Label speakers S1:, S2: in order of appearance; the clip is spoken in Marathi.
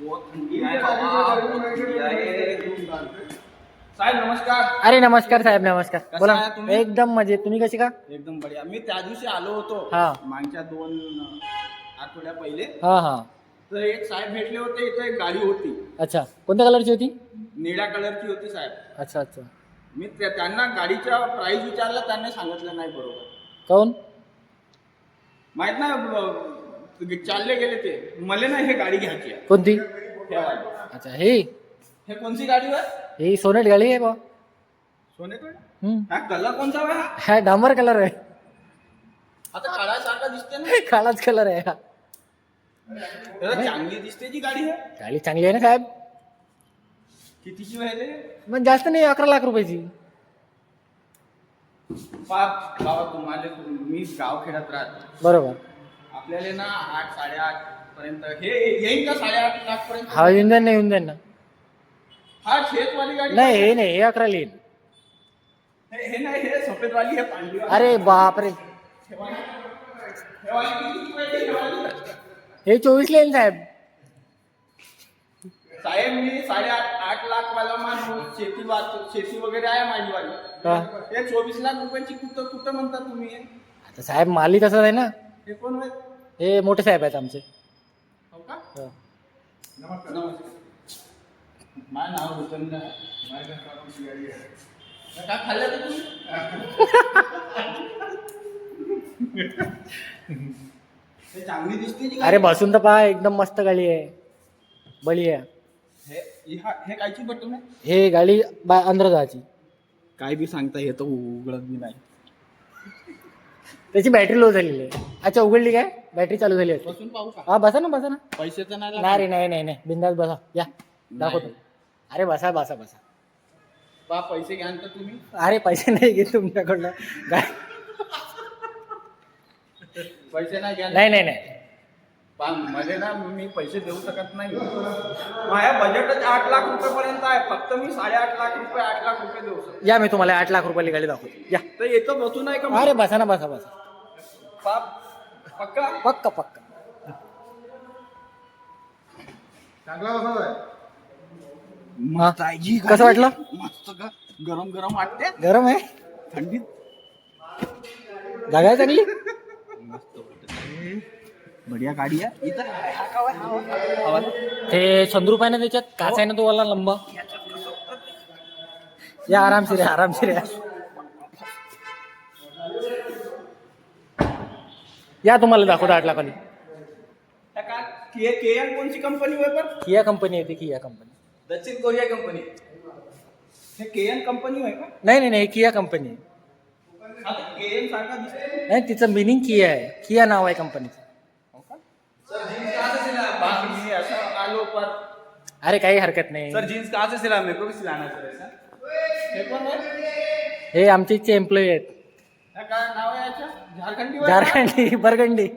S1: बहुत थंडी आहे बाबा, बहुत थंडी आहे. साहेब नमस्कार.
S2: अरे नमस्कार साहेब, नमस्कार.
S1: कसा
S2: बोला.
S1: आहे तुम्ही?
S2: एकदम मजेत. तुम्ही कशी का?
S1: एकदम बढिया. मी त्या दिवशी आलो होतो
S2: हा.
S1: मागच्या 2 आठवड्या पहिले.
S2: हा हा.
S1: तर एक साहेब भेटले होते, इथं एक गाडी होती,
S2: अच्छा, कोणत्या कलरची होती?
S1: निळ्या कलरची होती साहेब.
S2: अच्छा अच्छा.
S1: मी त्यांना गाडीचा प्राइस विचारला, त्यांनी सांगितलं नाही बरोबर.
S2: काऊन?
S1: माहित नाही, चालले गेले ते. मला नाही हे गाडी घ्यायची आहे.
S2: कोणती?
S1: हे वाली.
S2: अच्छा, हे
S1: हे कोणती गाडी आहे?
S2: ही सोनेट गाडी आहे बा.
S1: सोनेकडे. हा कलर कोणता आहे हा?
S2: हा डांबर कलर आहे.
S1: आता काळासारखा दिसते ना.
S2: काळाच कलर आहे हा.
S1: जरा चांगली दिसते जी गाडी आहे.
S2: गाडी चांगली आहे ना साहेब.
S1: कितीची व्हायले?
S2: मग जास्त नाही, 11 लाख रुपयाची.
S1: बाबा तुम्हाला, मी गावखेड्यात राहतो.
S2: बरोबर.
S1: आपल्याला ना 8 8.5 पर्यंत हे येईल का? 8.5 लाख पर्यंत?
S2: हा येऊन जाईन ना, येऊन जाईन ना.
S1: हा शेतवाली गाडी
S2: नाही हे नाही, हे 11 येईल.
S1: हे नाही, हे सफेदवाली आहे, पांढरी वाली.
S2: अरे बापरे,
S1: हे वाली कितीची पाहिजे? हे वाली?
S2: हे 24 येईल साहेब.
S1: साहेब मी 8.5 लाख वाला माणूस, शेती वगैरे आहे माझी वाली.
S2: हा.
S1: हे 24 लाख रुपयाची कुठं कुठं म्हणता तुम्ही?
S2: आता साहेब माली तसंच आहे ना.
S1: हे कोण आहे?
S2: हे मोठे साहेब आहेत आमचे.
S1: हो का?
S2: हो.
S1: नमस्कार. माझं नाव रुचंद्र आहे. माझ्या काकांची गाडी आहे. काय खाल्लं ते तुम्ही? हे चांगली दिसते जी गाडी.
S2: अरे बसून तर पहा, एकदम मस्त गाडी आहे, बळी आहे.
S1: हे कायची बटन आहे?
S2: हे गाडी अंदरची.
S1: काय बी सांगता येतं, उघडत बी नाही.
S2: त्याची बॅटरी लो झालेली आहे. अच्छा, उघडली काय? बॅटरी चालू झाली आहे.
S1: बसून पाहू का?
S2: हा बसा ना, बसा ना.
S1: पैसे तर नाही
S2: नाही रे, नाही नाही नाही, बिंदास बसा. या दाखवतो. अरे बसा बसा बसा.
S1: बा पैसे घ्याल तर तुम्ही?
S2: अरे पैसे नाही घेत तुमच्याकडनं.
S1: पैसे नाही घ्या.
S2: नाही नाही नाही.
S1: मध्ये ना मी पैसे देऊ शकत नाही. माझ्या बजेटच 8 लाख रुपयापर्यंत आहे. फक्त मी 8.5 लाख रुपये, 8 लाख रुपये देऊ शकतो.
S2: या, मी तुम्हाला 8 लाख रुपयाची गाडी दाखवतो. या.
S1: तर येतं बसून आहे का?
S2: अरे बसा ना, बसा बसा.
S1: पक्का
S2: पक्का पक्का.
S1: चांगला बसा.
S2: हा. कसं वाटलं?
S1: मस्त का? गरम गरम वाटते.
S2: गरम आहे.
S1: थंडीत
S2: जागा आहे चांगली.
S1: मस्त वाटते. बढिया गाडी आहे. इथं हा का हवा?
S2: ते संद्रूप आहे ना त्याच्यात, काच आहे ना तो वाला लंबा. या आरामशीर आहे, आरामशीर आहे. या तुम्हाला दाखवतो 8 लाखाली.
S1: केएन कोणची कंपनी आहे पण?
S2: किया कंपनी येते, किया कंपनी.
S1: दक्षिण कोरिया कंपनी. हे केएन कंपनी आहे का?
S2: नाही नाही नाही, किया कंपनी आहे.
S1: आता केएन सारखा दिसते.
S2: नाही, तिचं मिनिंग किया आहे. किया नाव आहे कंपनीचं.
S1: हो का? सर जीन्स कहाँ से सिला? बाकी ऐसा आलो पर.
S2: अरे काही हरकत नाही.
S1: सर जीन्स कहाँ से सिला? मेरे को भी सिलाना सर ऐसा. हे कोण आहे?
S2: हे आमचे इथचे एम्प्लॉई आहेत.
S1: काय नाव आहे याचं? झारखंडी.
S2: झारखंडी, बरगंडी.